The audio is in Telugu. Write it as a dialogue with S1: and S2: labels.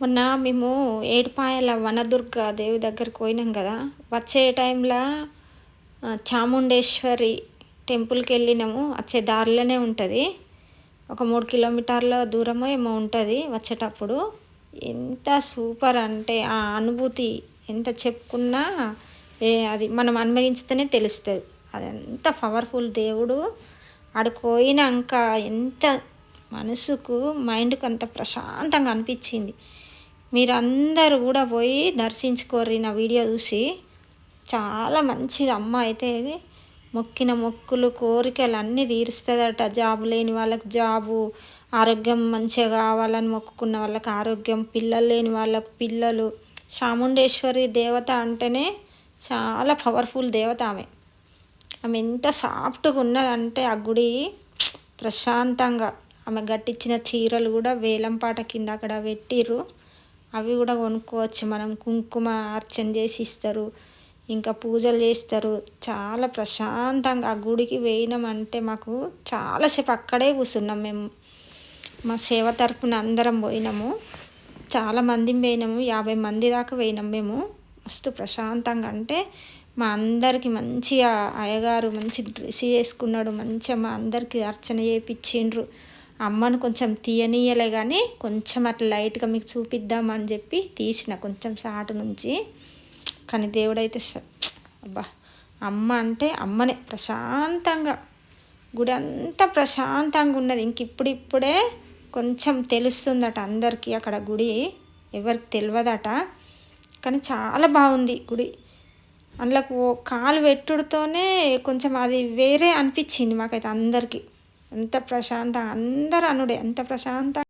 S1: మొన్న మేము ఏడుపాయల వనదుర్గ దేవి దగ్గరికి పోయినాం కదా. వచ్చే టైంలో చాముండేశ్వరి టెంపుల్కి వెళ్ళినాము. వచ్చే దారిలోనే ఉంటుంది, ఒక 3 కిలోమీటర్ల దూరమో ఏమో ఉంటుంది. వచ్చేటప్పుడు ఎంత సూపర్ అంటే ఆ అనుభూతి ఎంత చెప్పుకున్నా అది మనం అనుభవించితేనే తెలుస్తుంది. అది ఎంత పవర్ఫుల్ దేవుడు. ఆడికి పోయినాక ఎంత మనసుకు మైండ్కి అంత ప్రశాంతంగా అనిపించింది. మీరందరూ కూడా పోయి దర్శించుకోర్రి. నా వీడియో చూసి చాలా మంచిది. అమ్మ అయితే మొక్కిన మొక్కులు కోరికలు అన్నీ తీరుస్తుందట. జాబు లేని వాళ్ళకి జాబు, ఆరోగ్యం మంచిగా కావాలని మొక్కుకున్న వాళ్ళకి ఆరోగ్యం, పిల్లలు లేని వాళ్ళకు పిల్లలు. చాముండేశ్వరి దేవత అంటేనే చాలా పవర్ఫుల్ దేవత. ఆమె ఎంత సాఫ్ట్గా ఉన్నదంటే ఆ గుడి ప్రశాంతంగా. ఆమె గట్టించిన చీరలు కూడా వేలంపాట కింద అక్కడ పెట్టిర్రు. అవి కూడా కొనుక్కోవచ్చు మనం. కుంకుమ అర్చన చేసి ఇస్తారు, ఇంకా పూజలు చేస్తారు. చాలా ప్రశాంతంగా ఆ గుడికి పోయినామంటే మాకు చాలాసేపు అక్కడే కూర్చున్నాం మేము. మా సేవ తరపున అందరం పోయినాము, చాలామంది పోయినాము. 50 మంది దాకా పోయినాం మేము. మస్తు ప్రశాంతంగా అంటే మా అందరికి మంచిగా అయ్యగారు మంచి డ్రెస్ వేసుకున్నాడు. మంచిగా మా అందరికి అర్చన చేయించిండ్రు. అమ్మను కొంచెం తీయనీయలే కానీ కొంచెం అట్లా లైట్గా మీకు చూపిద్దామని చెప్పి తీసిన కొంచెం సాటు నుంచి. కానీ దేవుడైతే అబ్బా, అమ్మ అంటే అమ్మనే. ప్రశాంతంగా గుడి అంతా ప్రశాంతంగా ఉన్నది. ఇప్పుడిప్పుడే కొంచెం తెలుస్తుందట అందరికీ అక్కడ గుడి, ఎవరికి తెలియదట. కానీ చాలా బాగుంది గుడి. అందులోకి కాలు పెట్టుడుతోనే కొంచెం అది వేరే అనిపించింది మాకైతే అందరికీ. ఎంత ప్రశాంతంగా అందరూ అనుడే ఎంత ప్రశాంతంగా